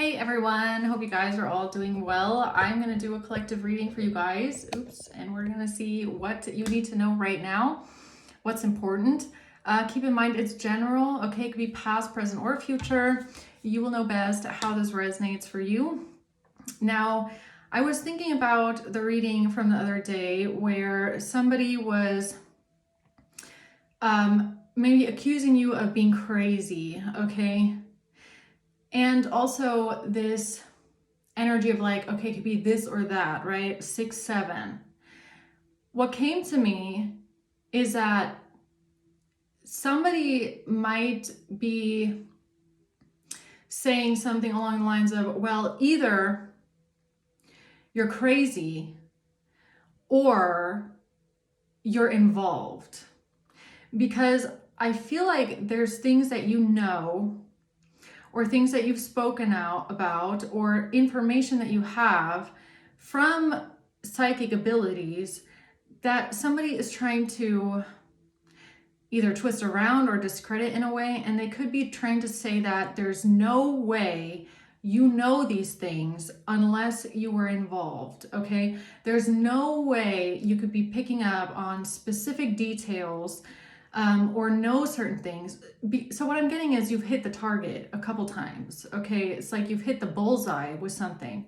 Hey everyone, hope you guys are all doing well. I'm going to do a collective reading for you guys. And we're going to see what you need to know right now, what's important. Keep in mind it's general, okay? It could be past, present, or future. You will know best how this resonates for you. Now, I was thinking about the reading from the other day where somebody was maybe accusing you of being crazy, okay? And also this energy of like, okay, it could be this or that, right? 6, 7. What came to me is that somebody might be saying something along the lines of, well, either you're crazy or you're involved. Because I feel like there's things that you know, or things that you've spoken out about, or information that you have from psychic abilities that somebody is trying to either twist around or discredit in a way. And they could be trying to say that there's no way you know these things unless you were involved, okay? There's no way you could be picking up on specific details or know certain things. So what I'm getting is you've hit the target a couple times, okay? It's like you've hit the bullseye with something.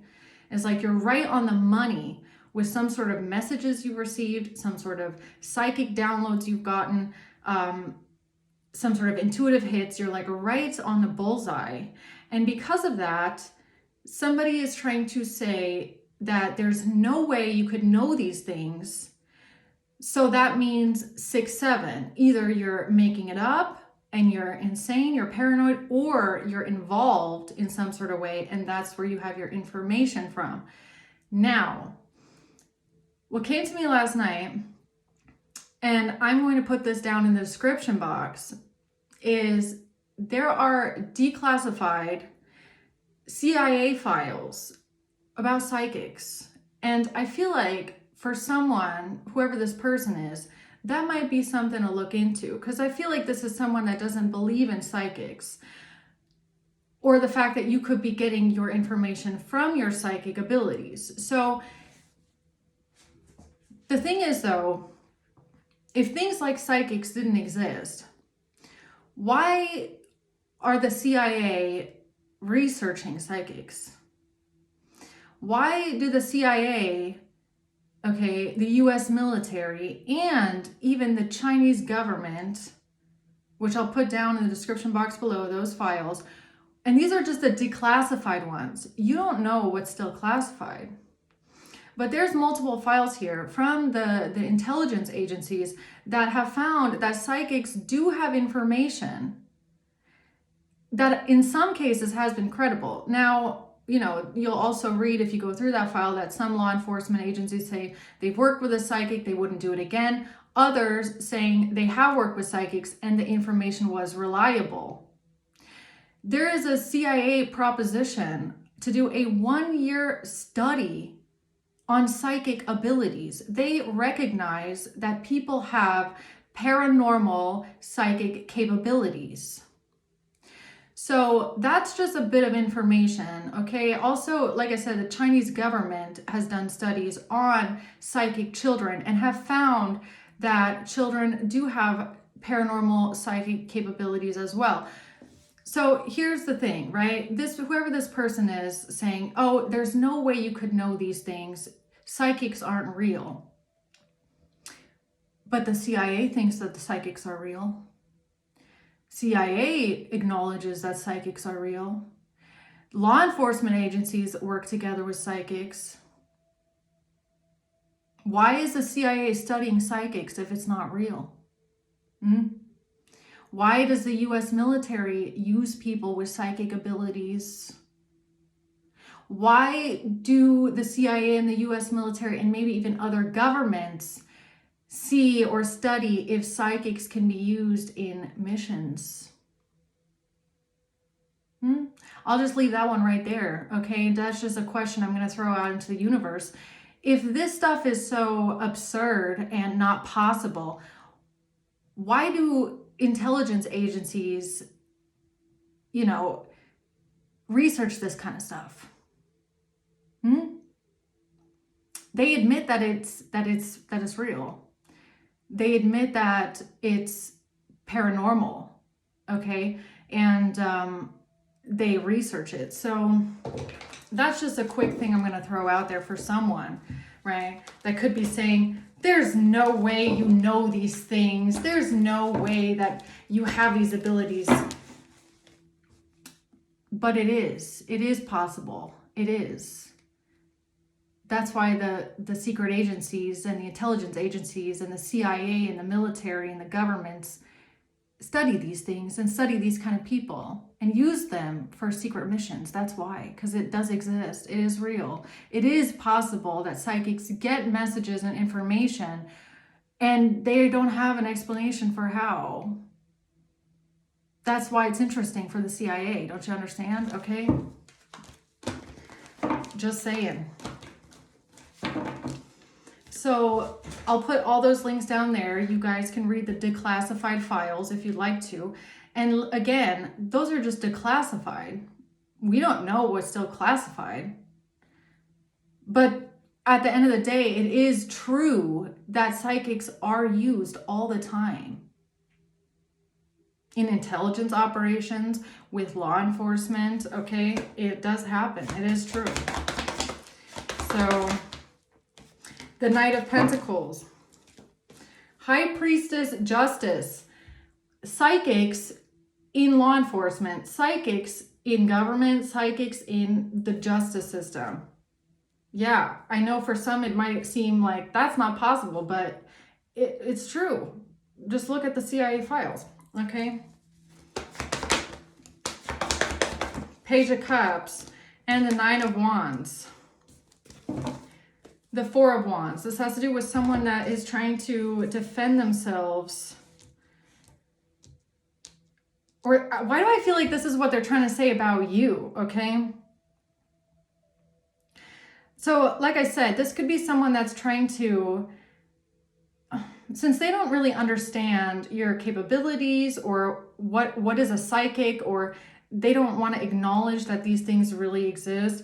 It's like you're right on the money with some sort of messages you've received, some sort of psychic downloads you've gotten, some sort of intuitive hits. You're like right on the bullseye. And because of that, somebody is trying to say that there's no way you could know these things. So that means 6, 7. Either you're making it up and you're insane, you're paranoid, or you're involved in some sort of way, and that's where you have your information from. Now, what came to me last night, and I'm going to put this down in the description box, is there are declassified CIA files about psychics. And I feel like for someone, whoever this person is, that might be something to look into, because I feel like this is someone that doesn't believe in psychics, or the fact that you could be getting your information from your psychic abilities. So the thing is though, if things like psychics didn't exist, why are the CIA researching psychics? Why do the CIA, okay, the US military, and even the Chinese government, which I'll put down in the description box below, those files, and these are just the declassified ones. You don't know what's still classified. But there's multiple files here from the intelligence agencies that have found that psychics do have information that in some cases has been credible. Now, you know, you'll also read, if you go through that file, that some law enforcement agencies say they've worked with a psychic, they wouldn't do it again. Others saying they have worked with psychics and the information was reliable. There is a CIA proposition to do a 1-year study on psychic abilities. They recognize that people have paranormal psychic capabilities. So that's just a bit of information, okay? Also, like I said, the Chinese government has done studies on psychic children and have found that children do have paranormal psychic capabilities as well. So here's the thing, right? Whoever this person is saying, oh, there's no way you could know these things. Psychics aren't real. But the CIA thinks that the psychics are real. CIA acknowledges that psychics are real. Law enforcement agencies work together with psychics. Why is the CIA studying psychics if it's not real? Why does the US military use people with psychic abilities? Why do the CIA and the US military and maybe even other governments see or study if psychics can be used in missions? I'll just leave that one right there, okay? That's just a question I'm going to throw out into the universe. If this stuff is so absurd and not possible, why do intelligence agencies, you know, research this kind of stuff. They admit that it's real. They admit that it's paranormal, okay? And they research it. So that's just a quick thing I'm going to throw out there for someone, right? That could be saying, there's no way you know these things. There's no way that you have these abilities. But it is. It is possible. It is. That's why the secret agencies and the intelligence agencies and the CIA and the military and the governments study these things and study these kind of people and use them for secret missions. That's why, because it does exist. It is real. It is possible that psychics get messages and information and they don't have an explanation for how. That's why it's interesting for the CIA. Don't you understand? Okay. Just saying. So I'll put all those links down there. You guys can read the declassified files if you'd like to. And again, those are just declassified. We don't know what's still classified. But at the end of the day, it is true that psychics are used all the time. In intelligence operations, with law enforcement, okay? It does happen. It is true. So, the Knight of Pentacles. High Priestess, Justice. Psychics in law enforcement. Psychics in government. Psychics in the justice system. Yeah, I know for some it might seem like that's not possible, but it's true. Just look at the CIA files. Okay. Page of Cups and the Nine of Wands. The Four of Wands. This has to do with someone that is trying to defend themselves. Or why do I feel like this is what they're trying to say about you? Okay. So like I said, this could be someone that's trying to, since they don't really understand your capabilities or what is a psychic, or they don't want to acknowledge that these things really exist,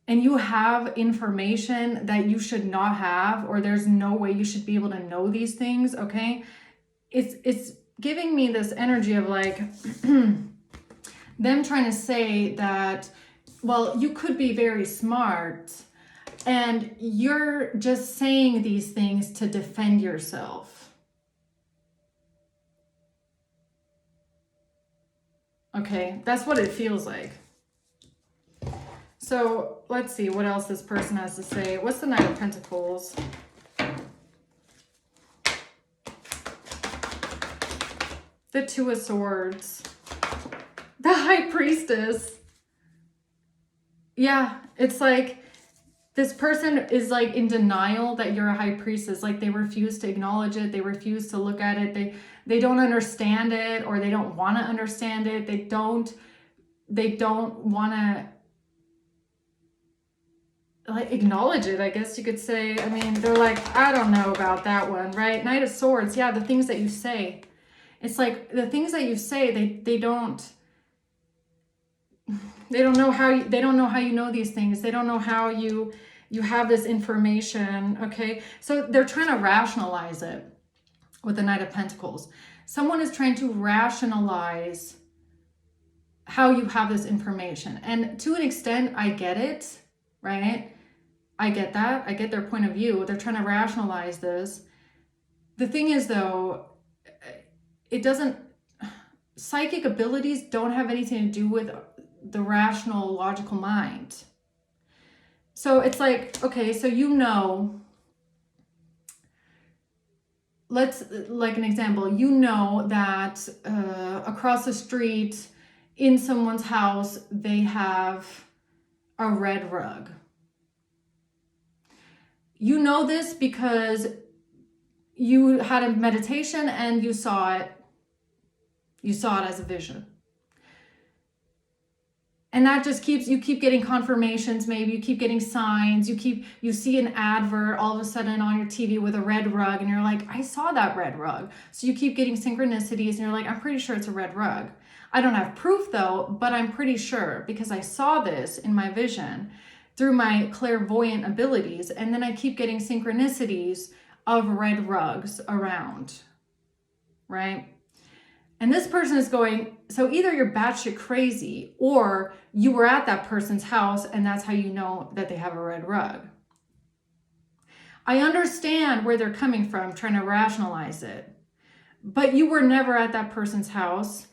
and you have information that you should not have, or there's no way you should be able to know these things, okay? It's giving me this energy of like them trying to say that, well, you could be very smart and you're just saying these things to defend yourself. Okay, that's what it feels like. So let's see what else this person has to say. What's the Knight of Pentacles? The Two of Swords. The High Priestess. Yeah, it's like this person is like in denial that you're a high priestess. Like they refuse to acknowledge it. They refuse to look at it. They don't understand it, or they don't want to understand it. They don't want to like acknowledge it, I guess you could say. I mean, they're like, I don't know about that one, right? Knight of Swords. Yeah, the things that you say. It's like the things that you say, they don't know how you know these things. They don't know how you have this information, okay? So they're trying to rationalize it with the Knight of Pentacles. Someone is trying to rationalize how you have this information. And to an extent, I get it, right? I get that. I get their point of view. They're trying to rationalize this. The thing is, though, it doesn't, psychic abilities don't have anything to do with the rational, logical mind. So it's like, okay, so you know, let's, like an example, you know that across the street in someone's house, they have a red rug. You know this because you had a meditation and you saw it. You saw it as a vision. And that just you keep getting confirmations, maybe you keep getting signs, you see an advert all of a sudden on your TV with a red rug and you're like, I saw that red rug. So you keep getting synchronicities and you're like, I'm pretty sure it's a red rug. I don't have proof though, but I'm pretty sure because I saw this in my vision through my clairvoyant abilities. And then I keep getting synchronicities of red rugs around, right? And this person is going, so either you're batshit crazy or you were at that person's house and that's how you know that they have a red rug. I understand where they're coming from, trying to rationalize it. But you were never at that person's house.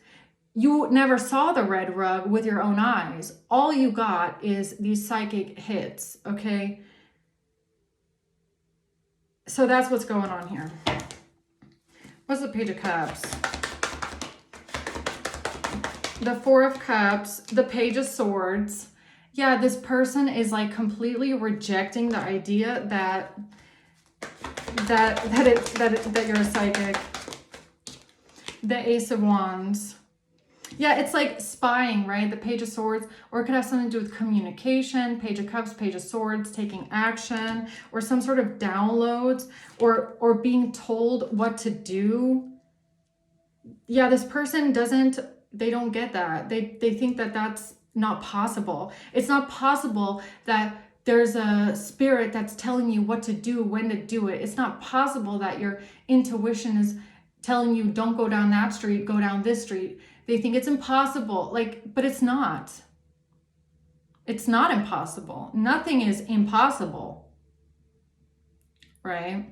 You never saw the red rug with your own eyes. All you got is these psychic hits, okay? So that's what's going on here. What's the Page of Cups? The Four of Cups, the Page of Swords. Yeah, this person is like completely rejecting the idea that you're a psychic. The Ace of Wands. Yeah, it's like spying, right? The Page of Swords, or it could have something to do with communication. Page of Cups, Page of Swords, taking action, or some sort of downloads, or being told what to do. Yeah, this person they don't get that. They think that that's not possible. It's not possible that there's a spirit that's telling you what to do, when to do it. It's not possible that your intuition is telling you don't go down that street, go down this street. They think it's impossible, but it's not. It's not impossible. Nothing is impossible, right?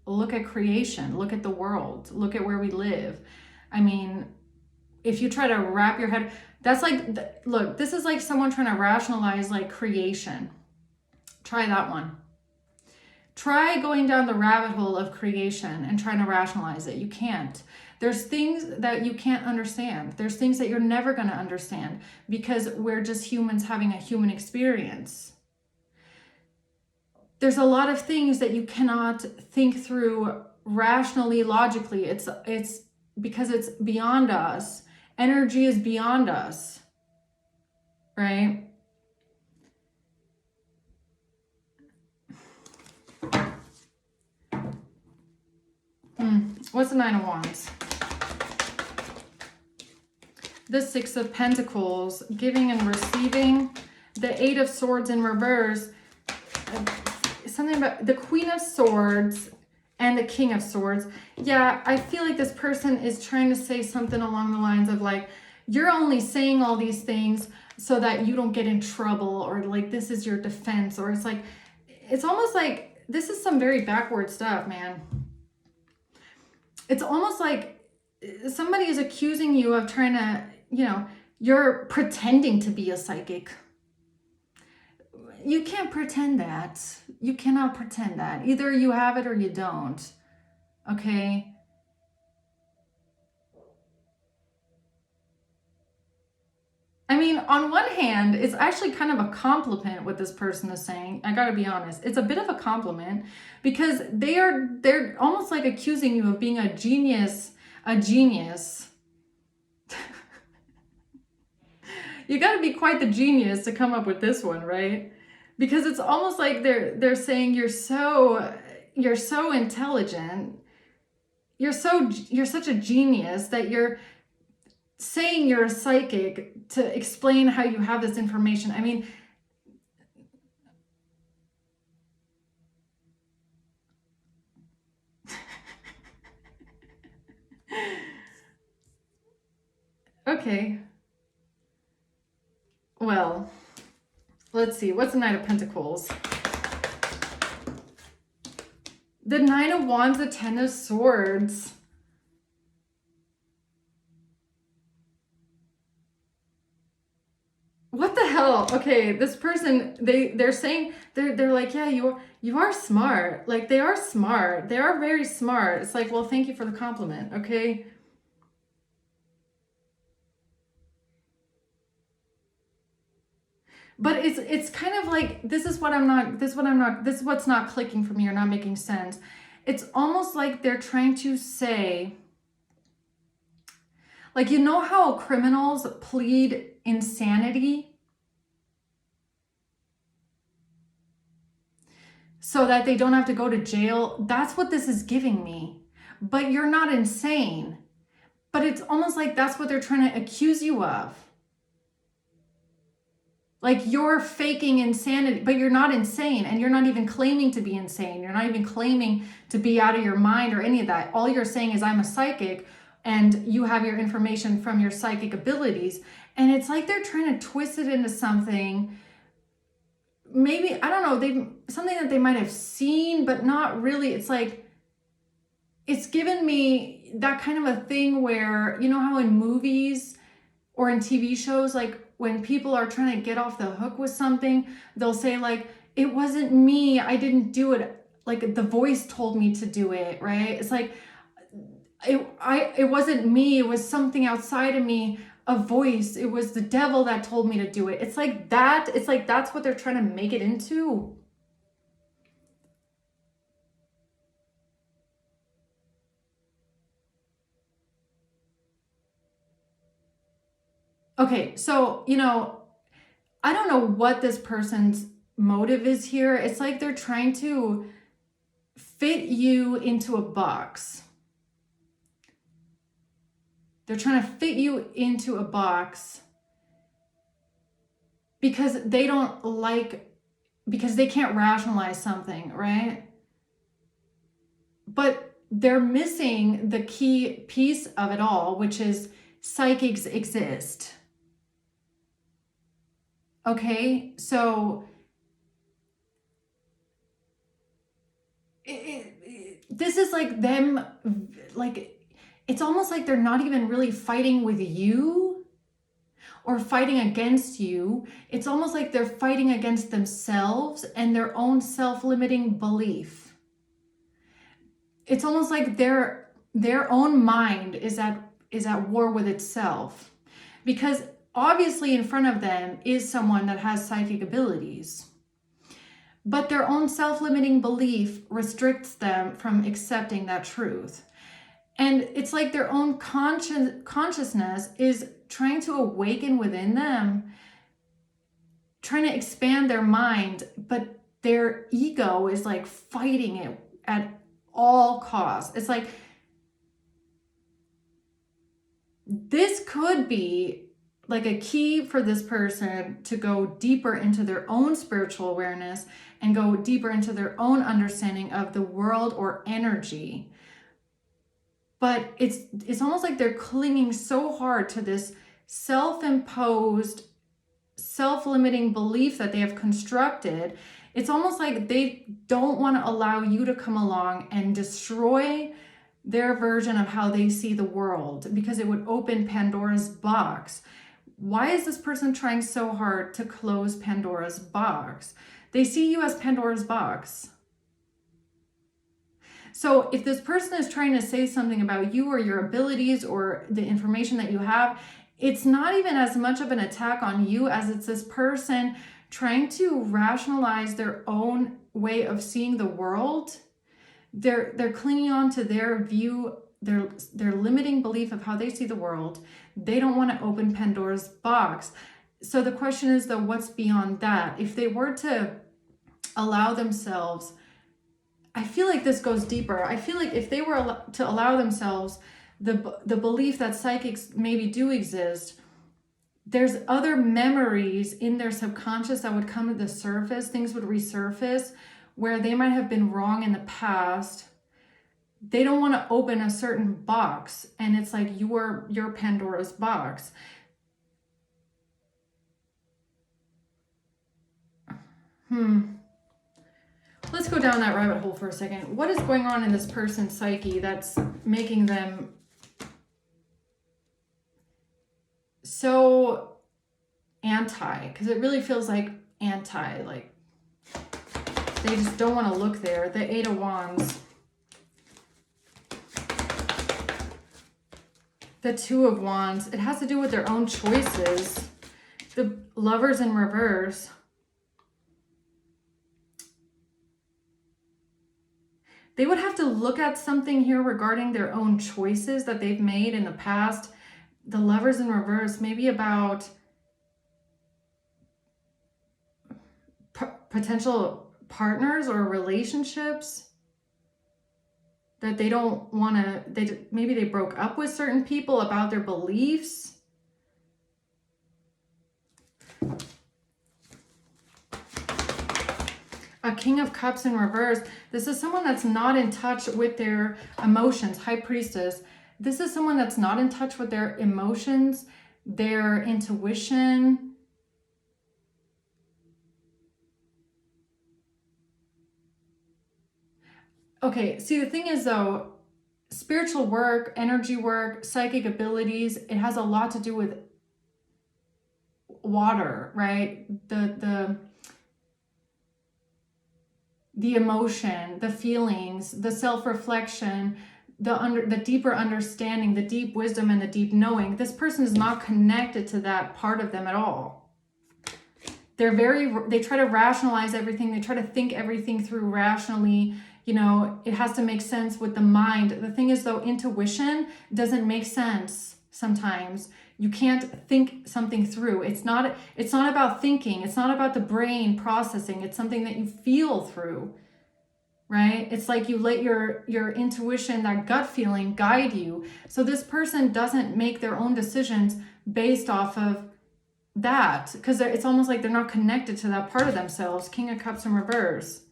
Look at creation, look at the world, look at where we live. I mean, if you try to wrap your head, that's like, look, this is like someone trying to rationalize like creation. Try that one. Try going down the rabbit hole of creation and trying to rationalize it. You can't. There's things that you can't understand. There's things that you're never going to understand because we're just humans having a human experience. There's a lot of things that you cannot think through rationally, logically. It's because it's beyond us. Energy is beyond us, right? What's the Nine of Wands? The Six of Pentacles, giving and receiving. The Eight of Swords in reverse. Something about the Queen of Swords and the King of Swords. Yeah, I feel like this person is trying to say something along the lines of like, you're only saying all these things so that you don't get in trouble, or like this is your defense, or it's almost like this is some very backward stuff, man. It's almost like somebody is accusing you of trying to, you're pretending to be a psychic. You can't pretend that. You cannot pretend that. Either you have it or you don't. Okay? I mean, on one hand, it's actually kind of a compliment what this person is saying. I gotta be honest. It's a bit of a compliment because they're almost like accusing you of being a genius. You gotta be quite the genius to come up with this one, right? Because it's almost like they're saying you're so intelligent. You're such a genius that you're saying you're a psychic to explain how you have this information. I mean, okay. Well, let's see. What's the Knight of Pentacles? The Nine of Wands, the Ten of Swords. What the hell? Okay, this person, they're saying, they're like, yeah, you are smart. Like, they are smart. They are very smart. It's like, well, thank you for the compliment, okay? But it's kind of like, this is what's not clicking for me or not making sense. It's almost like they're trying to say, like, you know how criminals plead insanity so that they don't have to go to jail? That's what this is giving me. But you're not insane. But it's almost like that's what they're trying to accuse you of. Like you're faking insanity, but you're not insane, and you're not even claiming to be insane. You're not even claiming to be out of your mind or any of that. All you're saying is I'm a psychic, and you have your information from your psychic abilities. And it's like they're trying to twist it into something, maybe, I don't know, something that they might have seen, but not really. It's like, it's given me that kind of a thing where, you know how in movies or in TV shows, like when people are trying to get off the hook with something, they'll say like, it wasn't me, I didn't do it, like the voice told me to do it, right? It's like, it wasn't me, it was something outside of me, a voice, it was the devil that told me to do it. It's like that, it's like that's what they're trying to make it into. Okay, so, you know, I don't know what this person's motive is here. It's like they're trying to fit you into a box. They're trying to fit you into a box because they don't like, because they can't rationalize something, right? But they're missing the key piece of it all, which is psychics exist. Okay, so this is like them, like, it's almost like they're not even really fighting with you or fighting against you. It's almost like they're fighting against themselves and their own self-limiting belief. It's almost like their own mind is at war with itself, because obviously in front of them is someone that has psychic abilities, but their own self-limiting belief restricts them from accepting that truth. And it's like their own consciousness is trying to awaken within them, trying to expand their mind, but their ego is like fighting it at all costs. It's like, this could be like a key for this person to go deeper into their own spiritual awareness and go deeper into their own understanding of the world or energy. But it's almost like they're clinging so hard to this self-imposed, self-limiting belief that they have constructed. It's almost like they don't want to allow you to come along and destroy their version of how they see the world, because it would open Pandora's box. Why is this person trying so hard to close Pandora's box? They see you as Pandora's box. So if this person is trying to say something about you or your abilities or the information that you have, it's not even as much of an attack on you as it's this person trying to rationalize their own way of seeing the world. They're clinging on to their view, their limiting belief of how they see the world. They don't want to open Pandora's box. So the question is, though, what's beyond that? If they were to allow themselves, I feel like this goes deeper. I feel like if they were to allow themselves the belief that psychics maybe do exist, there's other memories in their subconscious that would come to the surface. Things would resurface where they might have been wrong in the past. They don't want to open a certain box, and it's like your Pandora's box. Let's go down that rabbit hole for a second. What is going on in this person's psyche that's making them so anti? Because it really feels like anti, like they just don't want to look there. The Eight of Wands. The Two of Wands. It has to do with their own choices. The Lovers in reverse. They would have to look at something here regarding their own choices that they've made in the past. The Lovers in reverse, maybe about potential partners or relationships that they don't want to, maybe they broke up with certain people about their beliefs. A King of Cups in reverse. This is someone that's not in touch with their emotions. High Priestess. This is someone that's not in touch with their emotions, their intuition. Okay, see, the thing is though, spiritual work, energy work, psychic abilities, it has a lot to do with water, right? The emotion, the feelings, the self-reflection, the deeper understanding, the deep wisdom, and the deep knowing. This person is not connected to that part of them at all. They try to rationalize everything. They try to think everything through rationally. You know, it has to make sense with the mind. The thing is though, intuition doesn't make sense sometimes. You can't think something through. It's not about thinking. It's not about the brain processing. It's something that you feel through, right? It's like you let your intuition, that gut feeling, guide you. So this person doesn't make their own decisions based off of that, because it's almost like they're not connected to that part of themselves. King of Cups in reverse.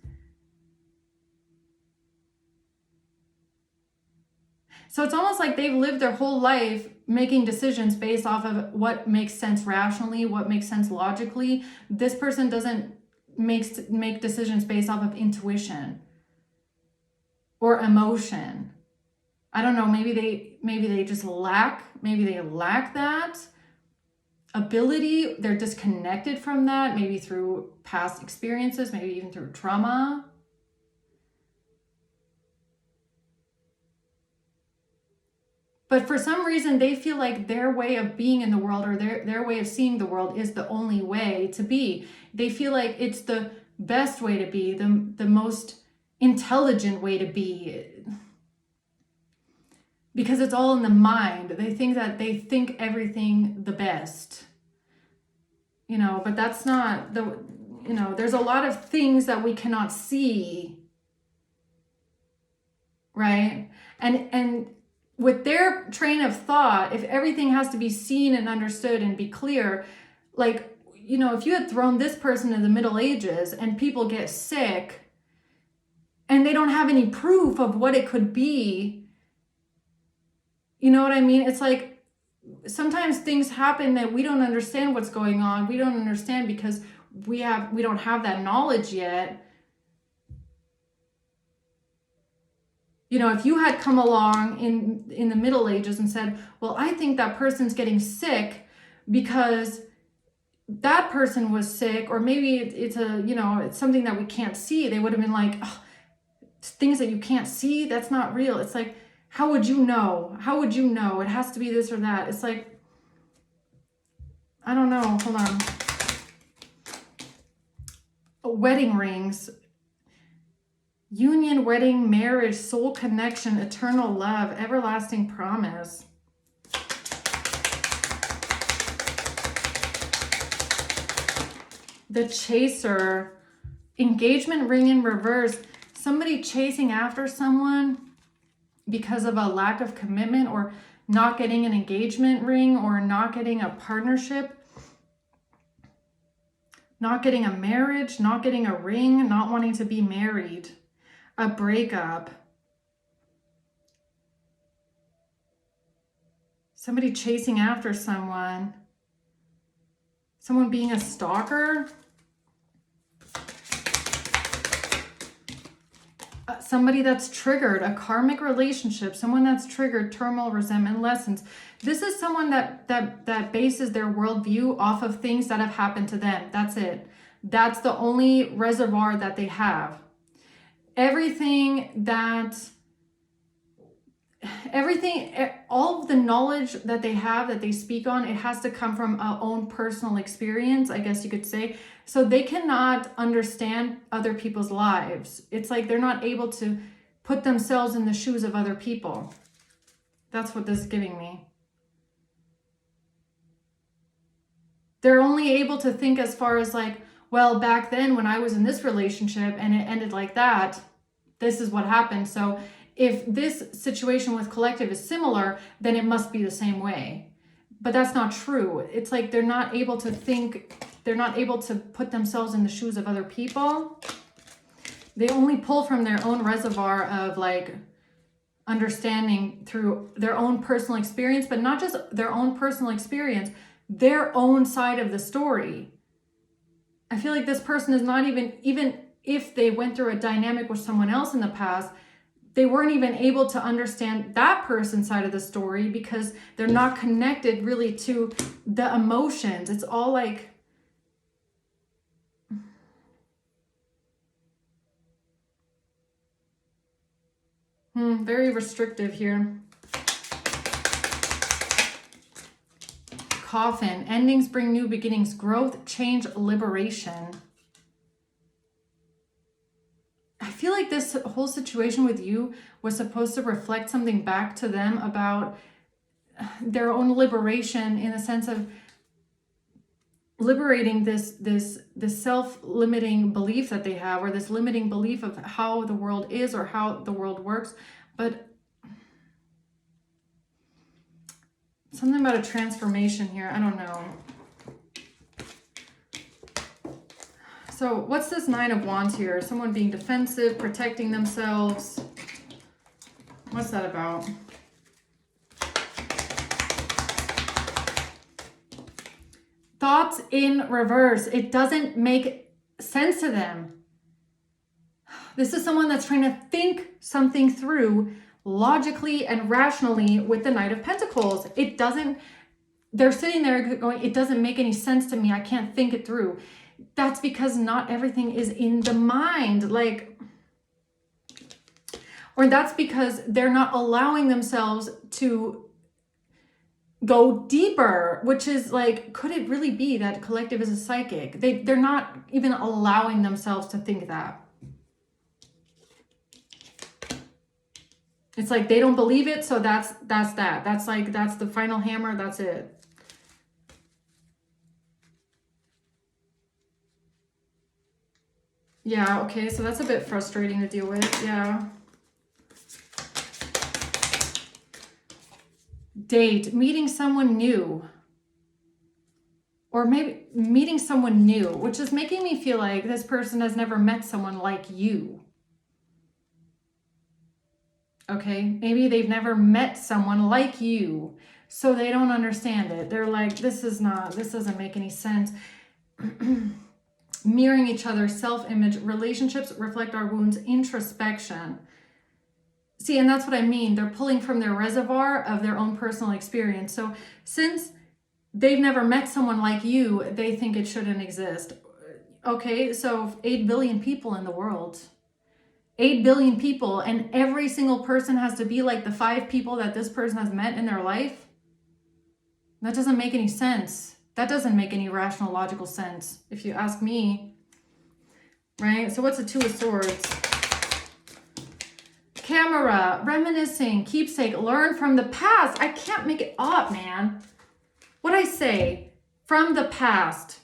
So it's almost like they've lived their whole life making decisions based off of what makes sense rationally, what makes sense logically. This person doesn't make decisions based off of intuition or emotion. I don't know, maybe they just lack that ability. They're disconnected from that, maybe through past experiences, maybe even through trauma. But for some reason, they feel like their way of being in the world, or their way of seeing the world, is the only way to be. They feel like it's the best way to be, the most intelligent way to be. Because it's all in the mind. They think that they think everything the best. You know, but that's not there's a lot of things that we cannot see. Right? And with their train of thought, if everything has to be seen and understood and be clear, like, you know, if you had thrown this person in the Middle Ages and people get sick and they don't have any proof of what it could be, you know what I mean? It's like sometimes things happen that we don't understand what's going on. We don't understand because we don't have that knowledge yet. You know, if you had come along in the Middle Ages and said, well, I think that person's getting sick because that person was sick, or maybe it's something that we can't see, they would have been like, oh, things that you can't see, that's not real. It's like, how would you know? How would you know? It has to be this or that. It's like, I don't know. Hold on. Wedding rings. Union, wedding, marriage, soul connection, eternal love, everlasting promise. The Chaser, engagement ring in reverse. Somebody chasing after someone because of a lack of commitment, or not getting an engagement ring, or not getting a partnership, not getting a marriage, not getting a ring, not wanting to be married. A breakup. Somebody chasing after someone. Someone being a stalker. Somebody that's triggered, a karmic relationship, someone that's triggered turmoil, resentment, lessons. This is someone that bases their worldview off of things that have happened to them. That's it. That's the only reservoir that they have. All of the knowledge that they have, that they speak on, it has to come from our own personal experience, I guess you could say. So they cannot understand other people's lives. It's like they're not able to put themselves in the shoes of other people. That's what this is giving me. They're only able to think as far as like, well, back then when I was in this relationship and it ended like that, this is what happened. So if this situation with collective is similar, then it must be the same way. But that's not true. It's like they're not able to think, they're not able to put themselves in the shoes of other people. They only pull from their own reservoir of like understanding through their own personal experience, but not just their own personal experience, their own side of the story. I feel like this person is not even if they went through a dynamic with someone else in the past, they weren't even able to understand that person's side of the story because they're not connected really to the emotions. It's all like, very restrictive here. Coffin. Endings bring new beginnings, growth, change, liberation. I feel like this whole situation with you was supposed to reflect something back to them about their own liberation, in the sense of liberating this self-limiting belief that they have, or this limiting belief of how the world is or how the world works. But something about a transformation here, I don't know. So what's this Nine of Wands here? Someone being defensive, protecting themselves. What's that about? Thoughts in reverse. It doesn't make sense to them. This is someone that's trying to think something through logically and rationally with the Knight of Pentacles. It doesn't, they're sitting there going, it doesn't make any sense to me. I can't think it through. That's because not everything is in the mind. Like, or that's because they're not allowing themselves to go deeper, which is like, could it really be that collective is a psychic? They're not even allowing themselves to think that. It's like they don't believe it, so that's that. That's like, that's the final hammer, that's it. Yeah, okay, so that's a bit frustrating to deal with, yeah. Date, meeting someone new. Or maybe meeting someone new, which is making me feel like this person has never met someone like you. Okay, maybe they've never met someone like you, so they don't understand it. They're like, this doesn't make any sense. Mirroring each other, self-image, relationships reflect our wounds, introspection. See, and that's what I mean. They're pulling from their reservoir of their own personal experience. So since they've never met someone like you, they think it shouldn't exist. Okay, so 8 billion people in the world. 8 billion people, and every single person has to be like the 5 people that this person has met in their life. That doesn't make any sense. That doesn't make any rational, logical sense, if you ask me. Right? So what's the Two of Swords? Camera, reminiscing, keepsake, learn from the past. I can't make it up, man. What I say, from the past.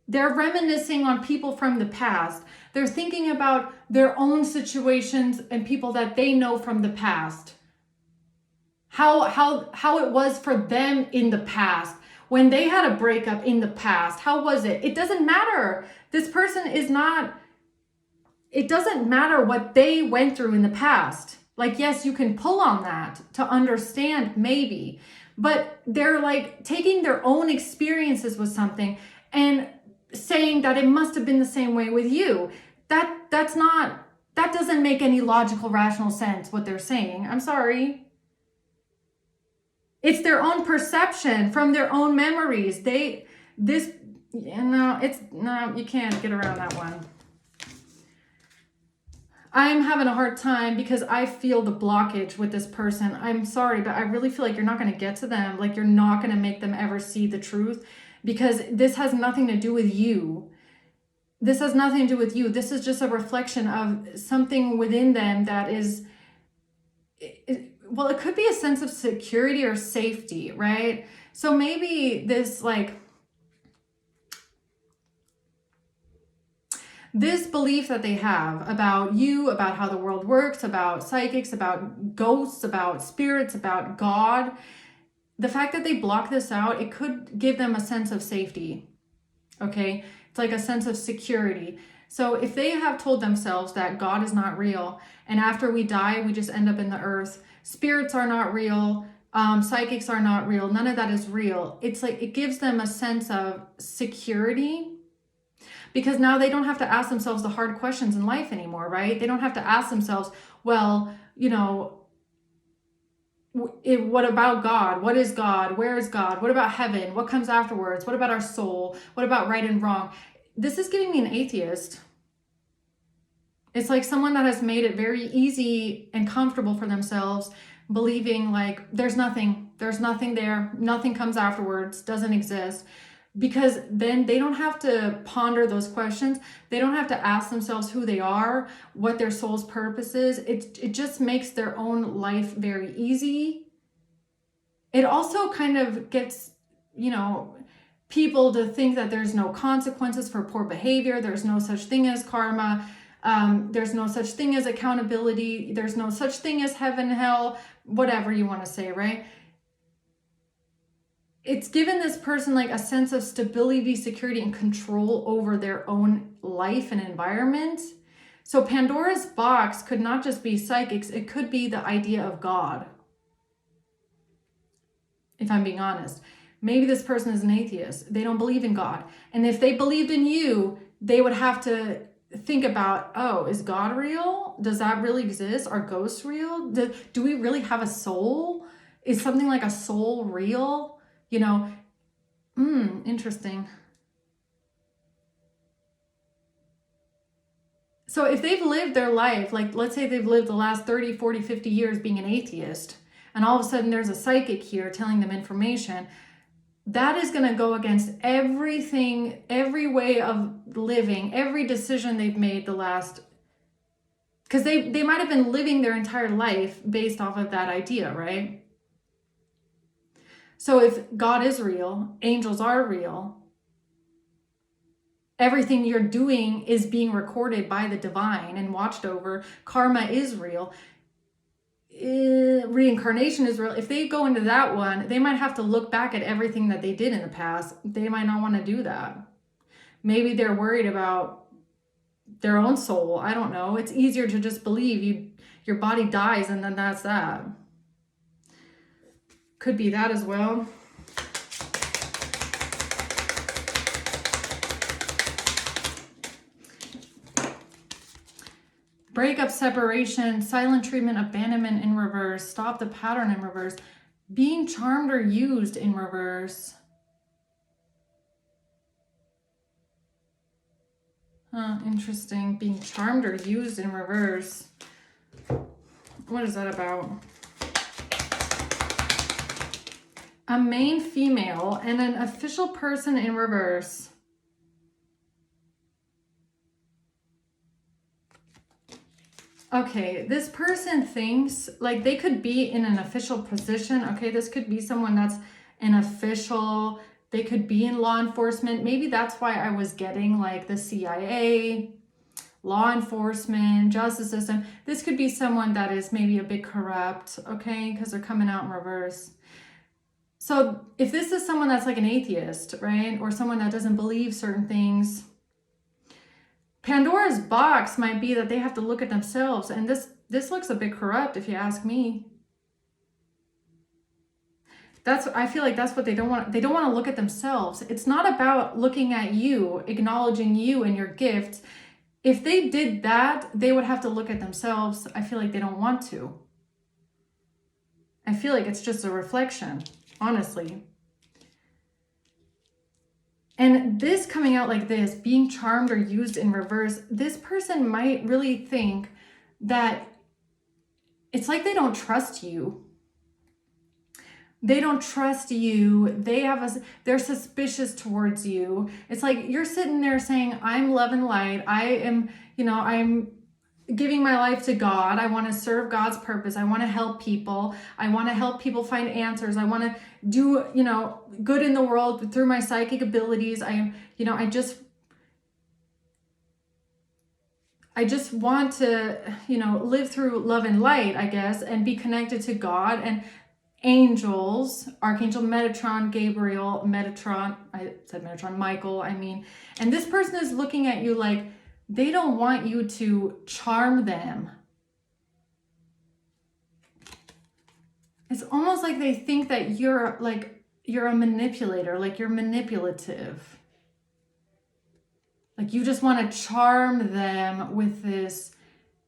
They're reminiscing on people from the past. They're thinking about their own situations and people that they know from the past. How it was for them in the past. When they had a breakup in the past, how was it? It doesn't matter. This person is not, it doesn't matter what they went through in the past. Like, yes, you can pull on that to understand maybe, but they're like taking their own experiences with something and saying that it must have been the same way with you. That doesn't make any logical, rational sense, what they're saying. I'm sorry. It's their own perception from their own memories. You can't get around that one. I'm having a hard time because I feel the blockage with this person. I'm sorry, but I really feel like you're not going to get to them. Like, you're not going to make them ever see the truth, because this has nothing to do with you. This has nothing to do with you. This is just a reflection of something within them that is, well, it could be a sense of security or safety, right? So maybe this, like, This belief that they have about you, about how the world works, about psychics, about ghosts, about spirits, about God, the fact that they block this out, it could give them a sense of safety. Okay? It's like a sense of security. So if they have told themselves that God is not real, and after we die, we just end up in the earth, spirits are not real, psychics are not real, none of that is real. It's like it gives them a sense of security, because now they don't have to ask themselves the hard questions in life anymore, right? They don't have to ask themselves, well, you know, what about God? What is God? Where is God? What about heaven? What comes afterwards? What about our soul? What about right and wrong? This is giving me an atheist. It's like someone that has made it very easy and comfortable for themselves, believing like there's nothing there, nothing comes afterwards, doesn't exist. Because then they don't have to ponder those questions. They don't have to ask themselves who they are, what their soul's purpose is. It just makes their own life very easy. It also kind of gets, you know, people to think that there's no consequences for poor behavior. There's no such thing as karma. There's no such thing as accountability. There's no such thing as heaven, hell, whatever you want to say, right? It's given this person like a sense of stability, security, and control over their own life and environment. So Pandora's box could not just be psychics, it could be the idea of God. If I'm being honest, maybe this person is an atheist. They don't believe in God. And if they believed in you, they would have to think about, oh, is God real? Does that really exist? Are ghosts real? Do we really have a soul? Is something like a soul real? You know, interesting. So if they've lived their life, like let's say they've lived the last 30, 40, 50 years being an atheist, and all of a sudden there's a psychic here telling them information, that is going to go against everything, every way of living, every decision they've made the last, because they might have been living their entire life based off of that idea, right? So if God is real, angels are real, everything you're doing is being recorded by the divine and watched over, karma is real, reincarnation is real. If they go into that one, they might have to look back at everything that they did in the past. They might not want to do that. Maybe they're worried about their own soul. I don't know. It's easier to just believe your body dies and then that's that. Could be that as well. Breakup, separation, silent treatment, abandonment in reverse, stop the pattern in reverse, being charmed or used in reverse. Interesting. Being charmed or used in reverse. What is that about? A main female and an official person in reverse. Okay, this person thinks like they could be in an official position. Okay, this could be someone that's an official. They could be in law enforcement. Maybe that's why I was getting like the CIA, law enforcement, justice system. This could be someone that is maybe a bit corrupt, okay, because they're coming out in reverse. So if this is someone that's like an atheist, right, or someone that doesn't believe certain things, Pandora's box might be that they have to look at themselves, and this looks a bit corrupt if you ask me. I feel like that's what they don't want. They don't want to look at themselves. It's not about looking at you, acknowledging you and your gifts. If they did that, they would have to look at themselves. I feel like they don't want to. I feel like it's just a reflection, honestly. And this coming out like this, being charmed or used in reverse, this person might really think that it's like they don't trust you. They don't trust you. They're suspicious towards you. It's like you're sitting there saying, I'm love and light. I'm giving my life to God. I want to serve God's purpose. I want to help people. I want to help people find answers. I want to do, good in the world through my psychic abilities. I just want to, live through love and light, I guess, and be connected to God and angels, Archangel Metatron, Gabriel, Metatron, I said Metatron, Michael, and this person is looking at you like they don't want you to charm them. It's almost like they think that you're a manipulator, like you're manipulative. Like you just want to charm them with this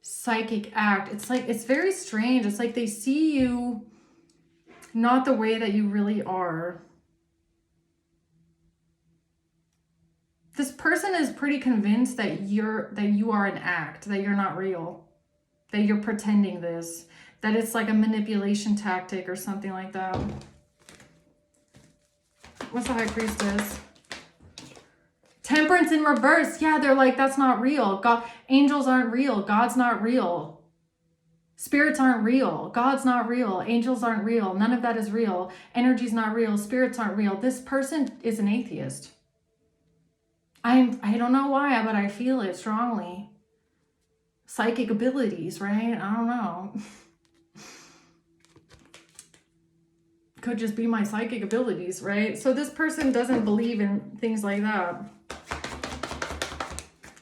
psychic act. It's very strange. It's like they see you not the way that you really are. This person is pretty convinced that you are an act, that you're not real, that you're pretending this, that it's like a manipulation tactic or something like that. What's the High Priestess? Temperance in reverse. Yeah, they're like, that's not real. God, angels aren't real. God's not real. Spirits aren't real. God's not real. Angels aren't real. None of that is real. Energy's not real. Spirits aren't real. This person is an atheist. I don't know why, but I feel it strongly. Psychic abilities, right? I don't know. Could just be my psychic abilities, right? So this person doesn't believe in things like that.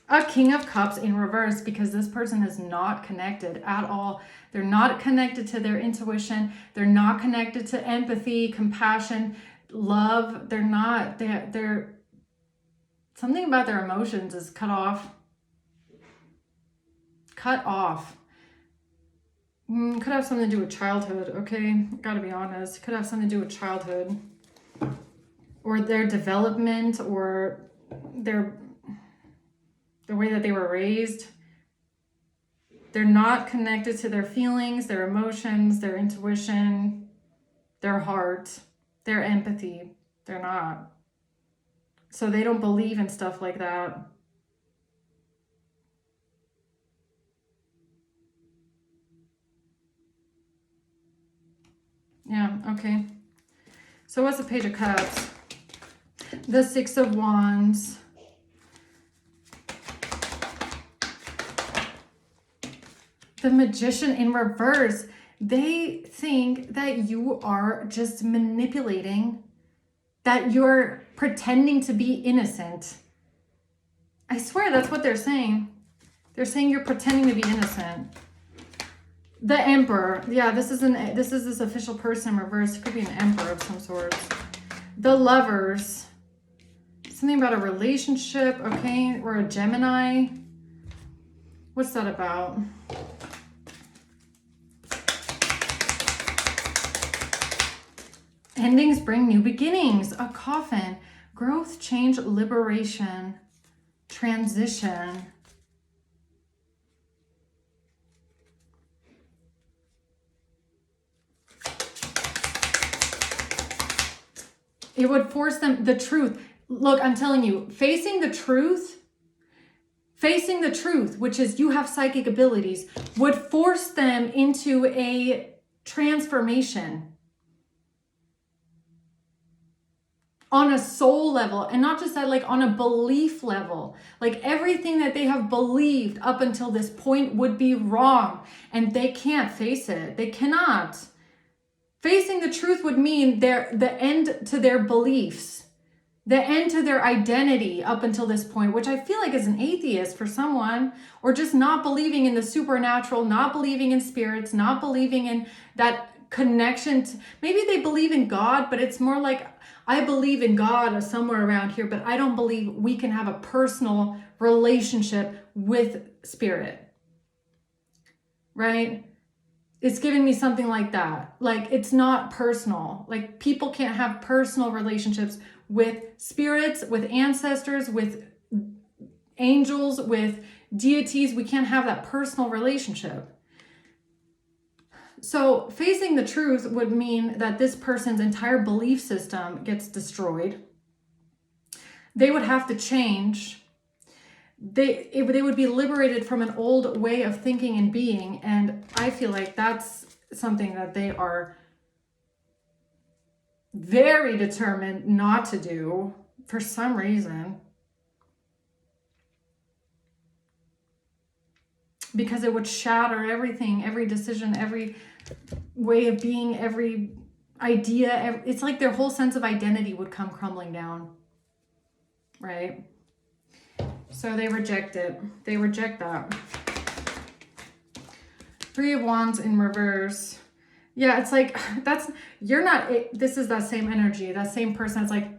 A King of Cups in reverse, because this person is not connected at all. They're not connected to their intuition. They're not connected to empathy, compassion, love. They're something about their emotions is cut off. Cut off. Could have something to do with childhood, okay? Gotta be honest. Could have something to do with childhood. Or their development, or the way that they were raised. They're not connected to their feelings, their emotions, their intuition, their heart, their empathy. They're not. So they don't believe in stuff like that. Yeah, okay. So what's the Page of Cups? The Six of Wands. The Magician in reverse. They think that you are just manipulating, that you're pretending to be innocent. I swear that's what they're saying. They're saying you're pretending to be innocent. The Emperor. Yeah, this is this official person in reverse. It could be an emperor of some sort. The Lovers. Something about a relationship, okay? Or a Gemini. What's that about? Endings bring new beginnings. A Coffin. Growth, change, liberation, transition. It would force them, the truth. Look, I'm telling you, facing the truth, which is you have psychic abilities, would force them into a transformation on a soul level, and not just that, like on a belief level. Like everything that they have believed up until this point would be wrong, and they can't face it. They cannot. Facing the truth would mean the end to their beliefs, the end to their identity up until this point, which I feel like is an atheist for someone, or just not believing in the supernatural, not believing in spirits, not believing in that connection. Maybe they believe in God, but it's more like, I believe in God somewhere around here, but I don't believe we can have a personal relationship with spirit, right? It's giving me something like that. Like it's not personal. Like people can't have personal relationships with spirits, with ancestors, with angels, with deities. We can't have that personal relationship. So facing the truth would mean that this person's entire belief system gets destroyed. They would have to change. They would be liberated from an old way of thinking and being. And I feel like that's something that they are very determined not to do for some reason. because it would shatter everything, every decision, every way of being, every idea. It's like their whole sense of identity would come crumbling down, right? So they reject it. They reject that. Three of Wands in reverse. Yeah, it's like, you're not, this is that same energy, that same person that's like,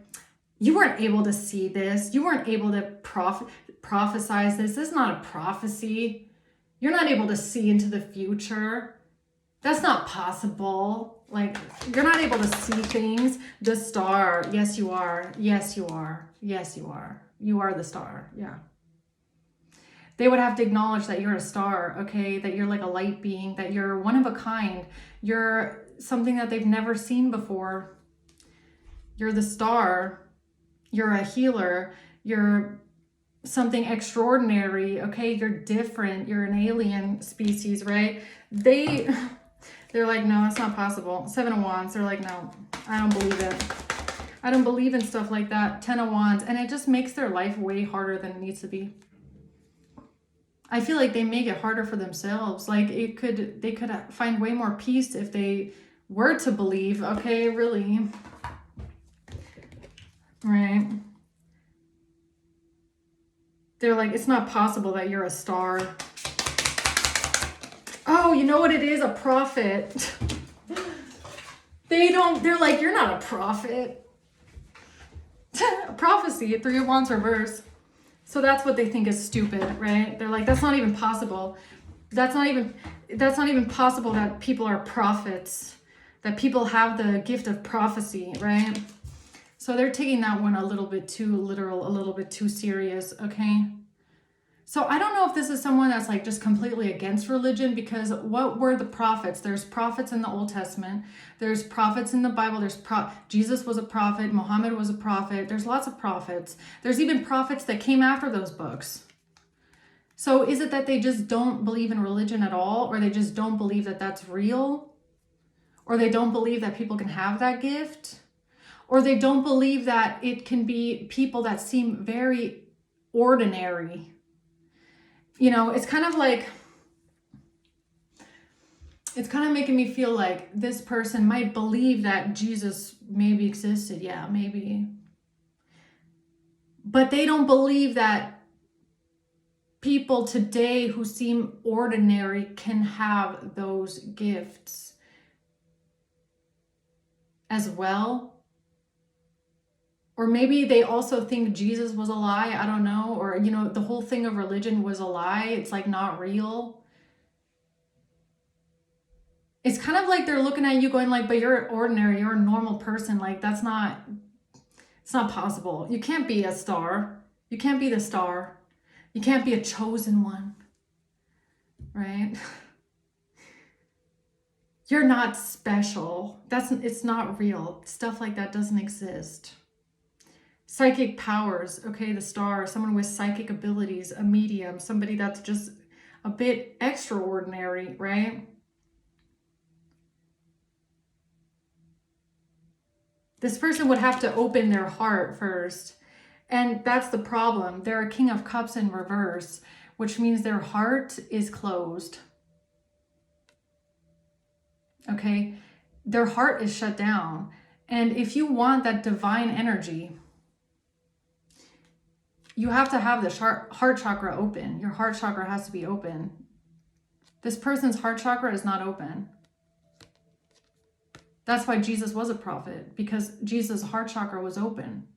you weren't able to see this. You weren't able to prophesize this. This is not a prophecy. You're not able to see into the future. That's not possible. Like, you're not able to see things. The star. Yes, you are. Yes, you are. Yes, you are. You are the star. Yeah. They would have to acknowledge that you're a star, okay? That you're like a light being, that you're one of a kind. You're something that they've never seen before. You're the star. You're a healer. You're something extraordinary, okay? You're different. You're an alien species, right? They're like, no, it's not possible. Seven of Wands, they're like, no, I don't believe it. I don't believe in stuff like that. 10 of Wands, and it just makes their life way harder than it needs to be. I feel like they make it harder for themselves. Like they could find way more peace if they were to believe, okay, really. Right? They're like, it's not possible that you're a star. Oh, you know what it is? A prophet. They're like, you're not a prophet. A prophecy, Three of Wands reverse. So that's what they think is stupid, right? They're like, that's not even possible. That's not even possible that people are prophets, that people have the gift of prophecy, right? So they're taking that one a little bit too literal, a little bit too serious, okay? So I don't know if this is someone that's like just completely against religion, because what were the prophets? There's prophets in the Old Testament. There's prophets in the Bible. Jesus was a prophet. Muhammad was a prophet. There's lots of prophets. There's even prophets that came after those books. So is it that they just don't believe in religion at all? Or they just don't believe that that's real? Or they don't believe that people can have that gift? Or they don't believe that it can be people that seem very ordinary? You know, it's kind of like, it's kind of making me feel like this person might believe that Jesus maybe existed. Yeah, maybe. But they don't believe that people today who seem ordinary can have those gifts as well. Or maybe they also think Jesus was a lie. I don't know. Or, you know, the whole thing of religion was a lie. It's like not real. It's kind of like they're looking at you going like, but you're ordinary. You're a normal person. Like it's not possible. You can't be a star. You can't be the star. You can't be a chosen one. Right? You're not special. It's not real. Stuff like that doesn't exist. Psychic powers, okay, the star, someone with psychic abilities, a medium, somebody that's just a bit extraordinary, right? This person would have to open their heart first. And that's the problem. They're a King of Cups in reverse, which means their heart is closed. Okay? Their heart is shut down. And if you want that divine energy, you have to have the heart chakra open. Your heart chakra has to be open. This person's heart chakra is not open. That's why Jesus was a prophet, because Jesus' heart chakra was open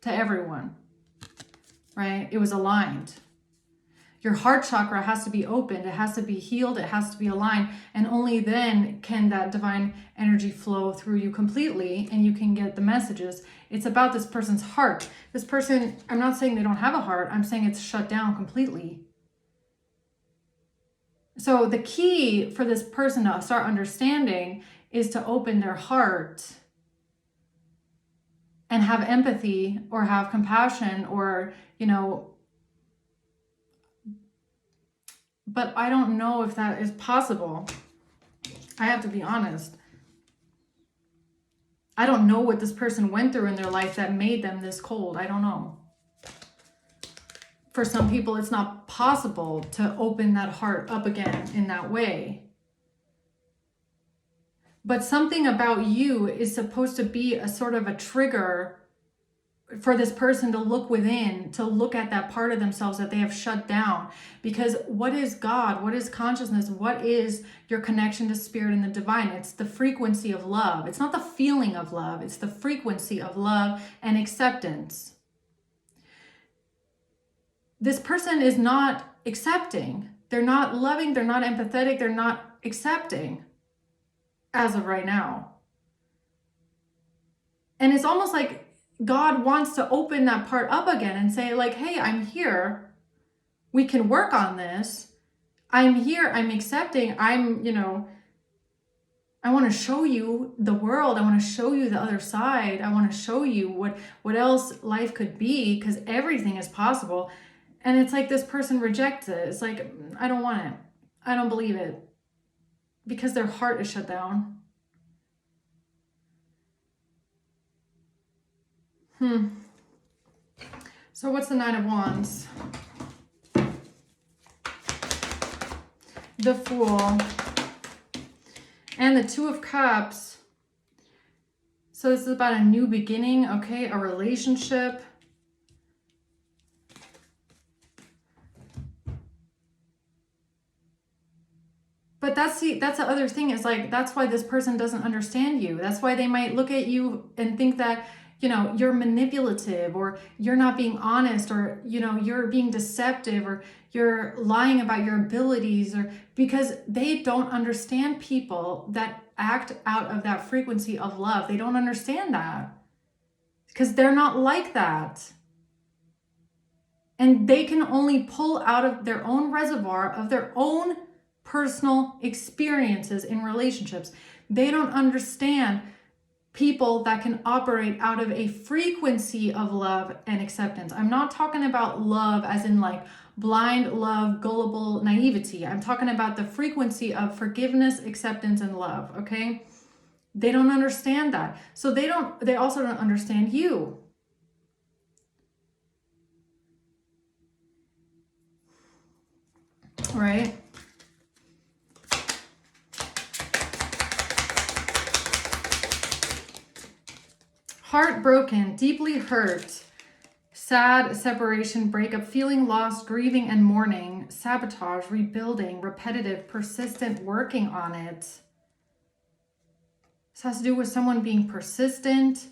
to everyone, right? It was aligned. Your heart chakra has to be opened. It has to be healed. It has to be aligned. And only then can that divine energy flow through you completely and you can get the messages. It's about this person's heart. This person, I'm not saying they don't have a heart. I'm saying it's shut down completely. So the key for this person to start understanding is to open their heart and have empathy or have compassion or, you know, but I don't know if that is possible. I have to be honest. I don't know what this person went through in their life that made them this cold. I don't know. for some people, it's not possible to open that heart up again in that way. But something about you is supposed to be a sort of a trigger for this person to look within, to look at that part of themselves that they have shut down. Because what is God? What is consciousness? What is your connection to spirit and the divine? It's the frequency of love. It's not the feeling of love. It's the frequency of love and acceptance. This person is not accepting. They're not loving. They're not empathetic. They're not accepting as of right now. And it's almost like God wants to open that part up again and say, like, hey, I'm here. We can work on this. I'm here. I'm accepting. I want to show you the world. I want to show you the other side. I want to show you what else life could be, because everything is possible. And it's like this person rejects it. It's like, I don't want it. I don't believe it. Because their heart is shut down. So what's the Nine of Wands? The Fool. And the Two of Cups. So this is about a new beginning, okay? A relationship. But that's the other thing, is like, that's why this person doesn't understand you. That's why they might look at you and think that, you're manipulative, or you're not being honest, or, you're being deceptive, or you're lying about your abilities, or because they don't understand people that act out of that frequency of love. They don't understand that because they're not like that. And they can only pull out of their own reservoir of their own personal experiences in relationships. They don't understand people that can operate out of a frequency of love and acceptance. I'm not talking about love as in like blind love, gullible naivety. I'm talking about the frequency of forgiveness, acceptance, and love, okay? They don't understand that. So they also don't understand you. Right? Heartbroken, deeply hurt, sad, separation, breakup, feeling lost, grieving and mourning, sabotage, rebuilding, repetitive, persistent, working on it. This has to do with someone being persistent,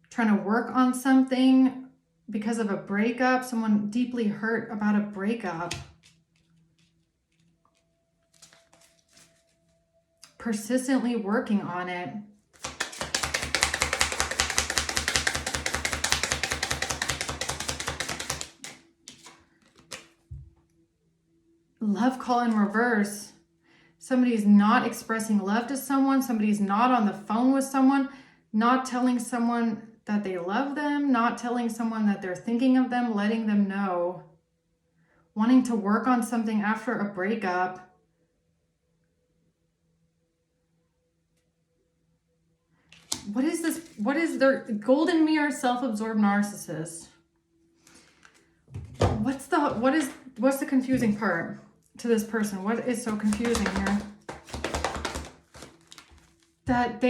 trying to work on something because of a breakup, someone deeply hurt about a breakup. Persistently working on it. Love call in reverse. Somebody's not expressing love to someone. Somebody's not on the phone with someone, not telling someone that they love them, not telling someone that they're thinking of them, letting them know. Wanting to work on something after a breakup. What is this? What is their golden mirror, self-absorbed narcissist? What's the confusing part to this person? What is so confusing here? That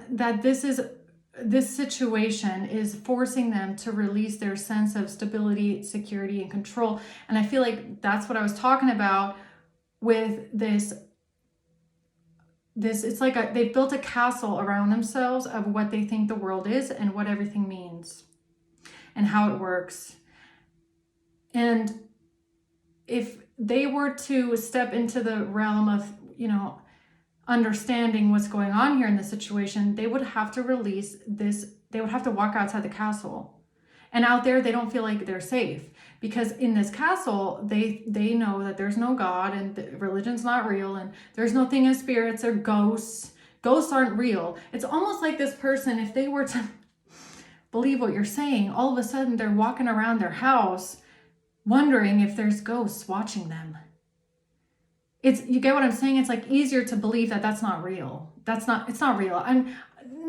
that this situation is forcing them to release their sense of stability, security, and control. And I feel like that's what I was talking about with this. It's like they've built a castle around themselves of what they think the world is and what everything means and how it works. And if they were to step into the realm of, understanding what's going on here in this situation, they would have to release this. They would have to walk outside the castle. And out there, they don't feel like they're safe. Because in this castle, they know that there's no God and religion's not real and there's no thing as spirits or ghosts. Ghosts aren't real. It's almost like this person, if they were to believe what you're saying, all of a sudden they're walking around their house wondering if there's ghosts watching them. You get what I'm saying? It's like easier to believe that that's not real. It's not real.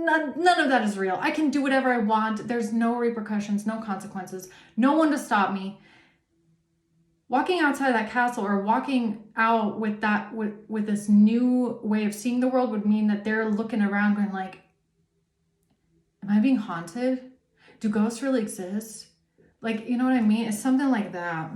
none of that is real. I can do whatever I want. There's no repercussions, no consequences, no one to stop me. Walking outside that castle or walking out with that, with this new way of seeing the world would mean that they're looking around going like, am I being haunted? Do ghosts really exist? Like, you know what I mean? It's something like that.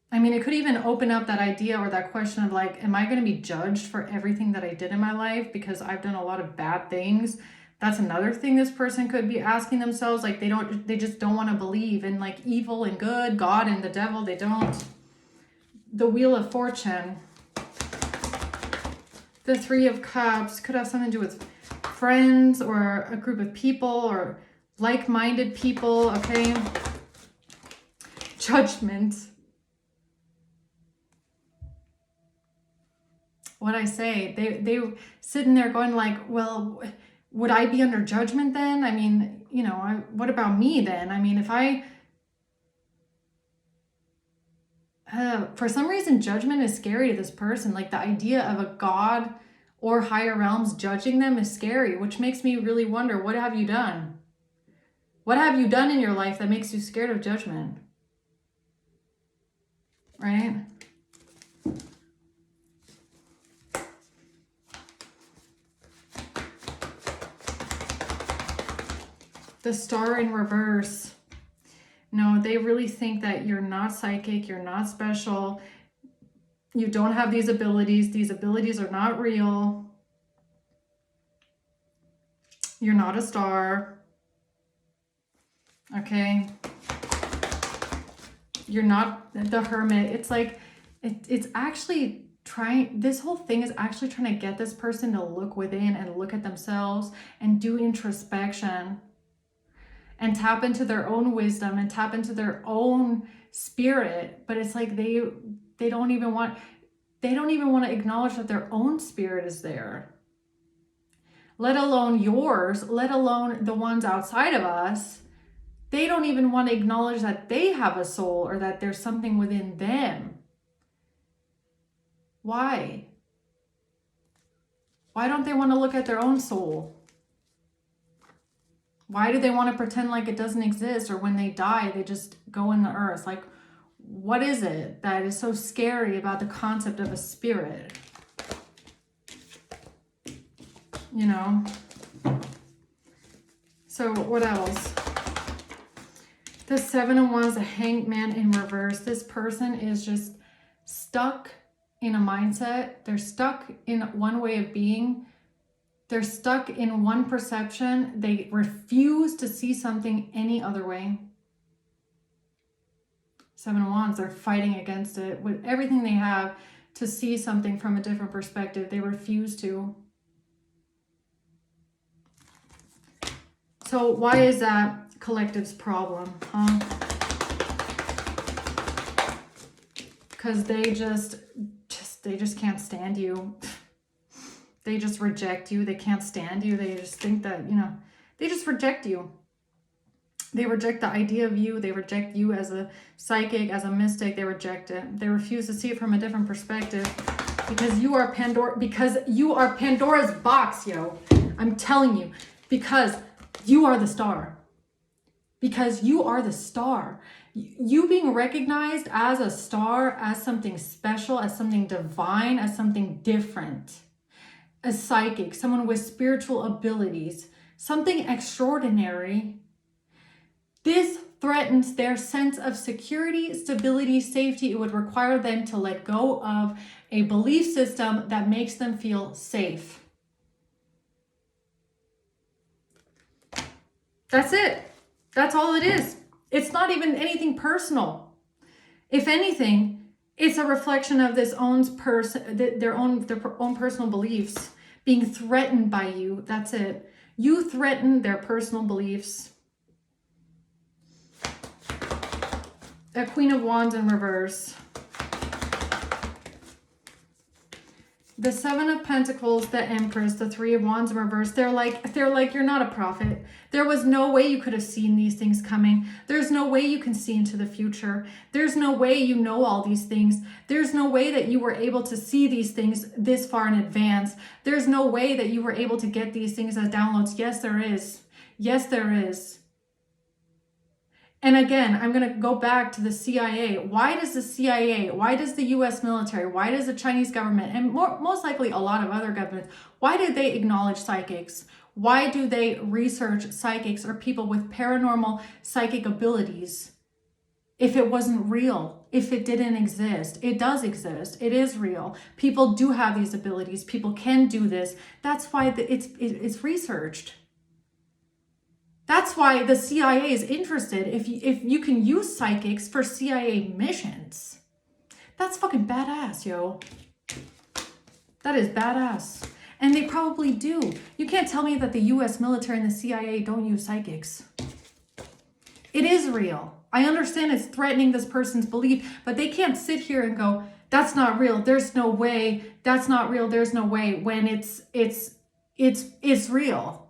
I mean, it could even open up that idea or that question of like, am I going to be judged for everything that I did in my life because I've done a lot of bad things? That's another thing this person could be asking themselves. Like they just don't want to believe in like evil and good, God and the devil. They don't. The Wheel of Fortune. The Three of Cups could have something to do with friends or a group of people or like-minded people, okay? Judgment. What I say, they sitting there going like, well, would I be under judgment then? I mean, you know, what about me then? I mean, if I, for some reason, judgment is scary to this person. Like the idea of a God or higher realms judging them is scary, which makes me really wonder, what have you done? What have you done in your life that makes you scared of judgment? Right? The Star in reverse. No, they really think that you're not psychic, you're not special, you don't have these abilities are not real, you're not a star, okay? You're not the Hermit. It's like, it's actually trying, this whole thing is actually trying to get this person to look within and look at themselves and do introspection and tap into their own wisdom and tap into their own spirit. But it's like they don't even want to acknowledge that their own spirit is there, let alone yours, let alone the ones outside of us. They don't even want to acknowledge that they have a soul or that there's something within them. Why don't they want to look at their own soul? Why do they want to pretend like it doesn't exist, or when they die, they just go in the earth? Like, what is it that is so scary about the concept of a spirit? You know? So what else? The Seven of Wands, the Hanged Man in reverse. This person is just stuck in a mindset. They're stuck in one way of being. They're stuck in one perception. They refuse to see something any other way. Seven of Wands, they're fighting against it with everything they have to see something from a different perspective. They refuse to. So why is that collective's problem, huh? Because they just can't stand you. They just reject you. They can't stand you. They just think that, you know, they just reject you. They reject the idea of you. They reject you as a psychic, as a mystic. They reject it. They refuse to see it from a different perspective because you are Pandora's box, yo. I'm telling you, because you are the star. Because you are the star. You being recognized as a star, as something special, as something divine, as something different. A psychic, someone with spiritual abilities, something extraordinary. This threatens their sense of security, stability, safety. It would require them to let go of a belief system that makes them feel safe. That's it. That's all it is. It's not even anything personal. If anything, it's a reflection of their own personal beliefs being threatened by you. That's it. You threaten their personal beliefs. A Queen of Wands in reverse. The Seven of Pentacles, the Empress, the Three of Wands in reverse. They're like, you're not a prophet. There was no way you could have seen these things coming. There's no way you can see into the future. There's no way you know all these things. There's no way that you were able to see these things this far in advance. There's no way that you were able to get these things as downloads. Yes, there is. Yes, there is. And again, I'm going to go back to the CIA. Why does the CIA, why does the US military, why does the Chinese government, and most likely a lot of other governments, why do they acknowledge psychics? Why do they research psychics or people with paranormal psychic abilities? If it wasn't real, if it didn't exist, it does exist. It is real. People do have these abilities. People can do this. That's why it's researched. That's why the CIA is interested if you can use psychics for CIA missions. That's fucking badass, yo. That is badass. And they probably do. You can't tell me that the US military and the CIA don't use psychics. It is real. I understand it's threatening this person's belief, but they can't sit here and go, that's not real. There's no way. That's not real. There's no way, when it's real.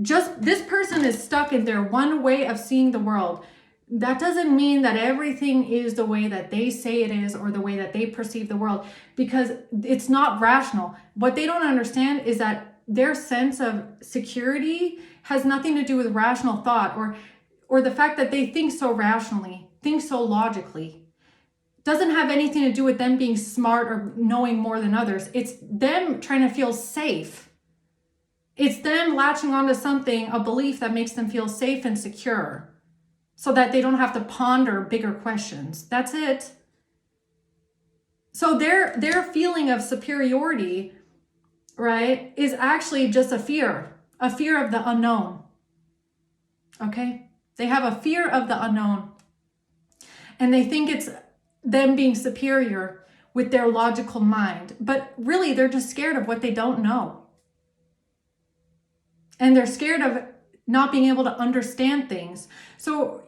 Just this person is stuck in their one way of seeing the world. That doesn't mean that everything is the way that they say it is or the way that they perceive the world, because it's not rational. What they don't understand is that their sense of security has nothing to do with rational thought or the fact that they think so rationally, think so logically. Doesn't have anything to do with them being smart or knowing more than others. It's them trying to feel safe. It's them latching onto something, a belief that makes them feel safe and secure so that they don't have to ponder bigger questions. That's it. So their feeling of superiority, right, is actually just a fear of the unknown. Okay? They have a fear of the unknown. And they think it's them being superior with their logical mind. But really, they're just scared of what they don't know. And they're scared of not being able to understand things. So,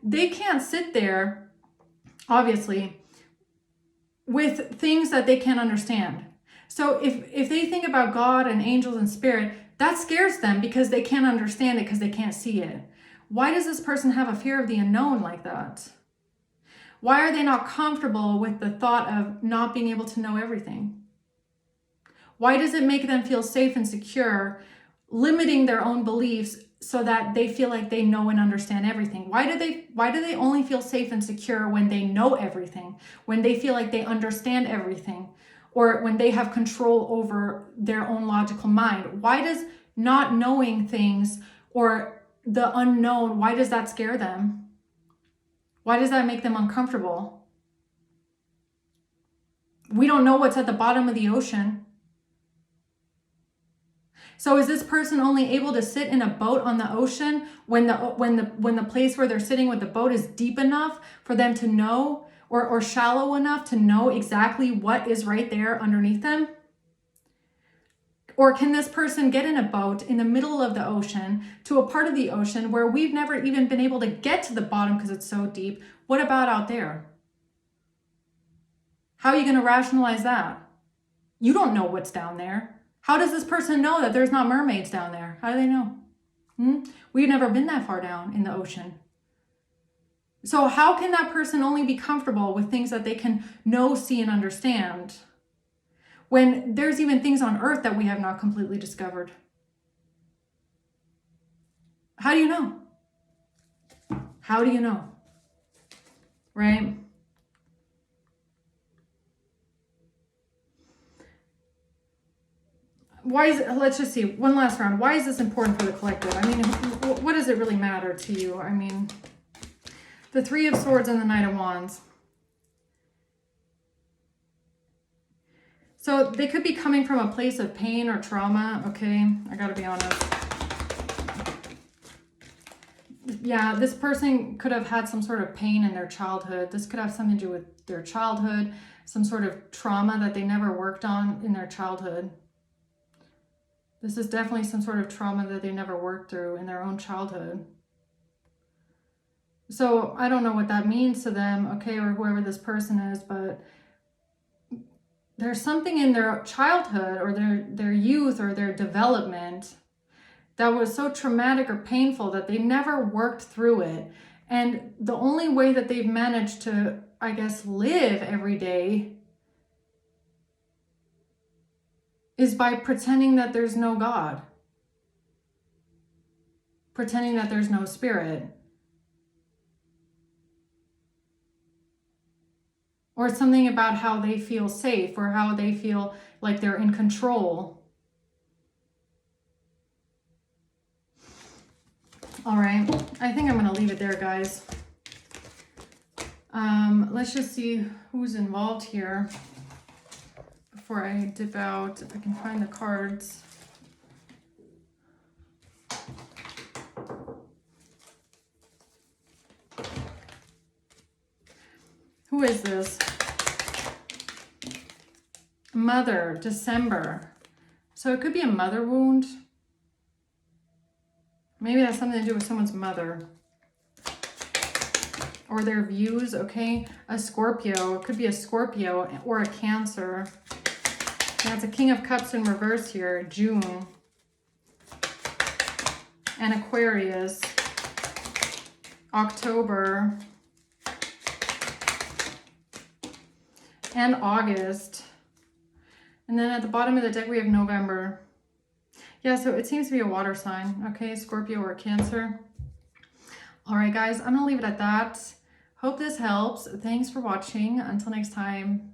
they can't sit there, obviously, with things that they can't understand. So if they think about God and angels and spirit, that scares them because they can't understand it because they can't see it. Why does this person have a fear of the unknown like that? Why are they not comfortable with the thought of not being able to know everything? Why does it make them feel safe and secure, limiting their own beliefs so that they feel like they know and understand everything? Why do they only feel safe and secure when they know everything, when they feel like they understand everything, or when they have control over their own logical mind? Why does not knowing things or the unknown, why does that scare them? Why does that make them uncomfortable? We don't know what's at the bottom of the ocean. So is this person only able to sit in a boat on the ocean when the place where they're sitting with the boat is deep enough for them to know, or shallow enough to know exactly what is right there underneath them? Or can this person get in a boat in the middle of the ocean to a part of the ocean where we've never even been able to get to the bottom because it's so deep? What about out there? How are you going to rationalize that? You don't know what's down there. How does this person know that there's not mermaids down there? How do they know? We've never been that far down in the ocean. So how can that person only be comfortable with things that they can know, see, and understand when there's even things on Earth that we have not completely discovered? How do you know? How do you know? Right? Why is it, let's just see, one last round. Why is this important for the collective? I mean, what does it really matter to you? I mean, the Three of Swords and the Knight of Wands. So they could be coming from a place of pain or trauma, okay? I gotta be honest. Yeah, this person could have had some sort of pain in their childhood. This could have something to do with their childhood, some sort of trauma that they never worked on in their childhood. This is definitely some sort of trauma that they never worked through in their own childhood. So I don't know what that means to them, okay, or whoever this person is, but there's something in their childhood or their youth or their development that was so traumatic or painful that they never worked through it. And the only way that they've managed to, I guess, live every day is by pretending that there's no God, pretending that there's no spirit, or something about how they feel safe or how they feel like they're in control. All right, I think I'm gonna leave it there, guys. Let's just see who's involved here before I dip out. If I can find the cards. Who is this? Mother, December. So it could be a mother wound. Maybe that's something to do with someone's mother. Or their views, okay? A Scorpio. It could be a Scorpio or a Cancer. That's a King of Cups in reverse here, June. And Aquarius, October. And August. And then at the bottom of the deck, we have November. Yeah, so it seems to be a water sign, okay? Scorpio or Cancer. All right, guys, I'm going to leave it at that. Hope this helps. Thanks for watching. Until next time.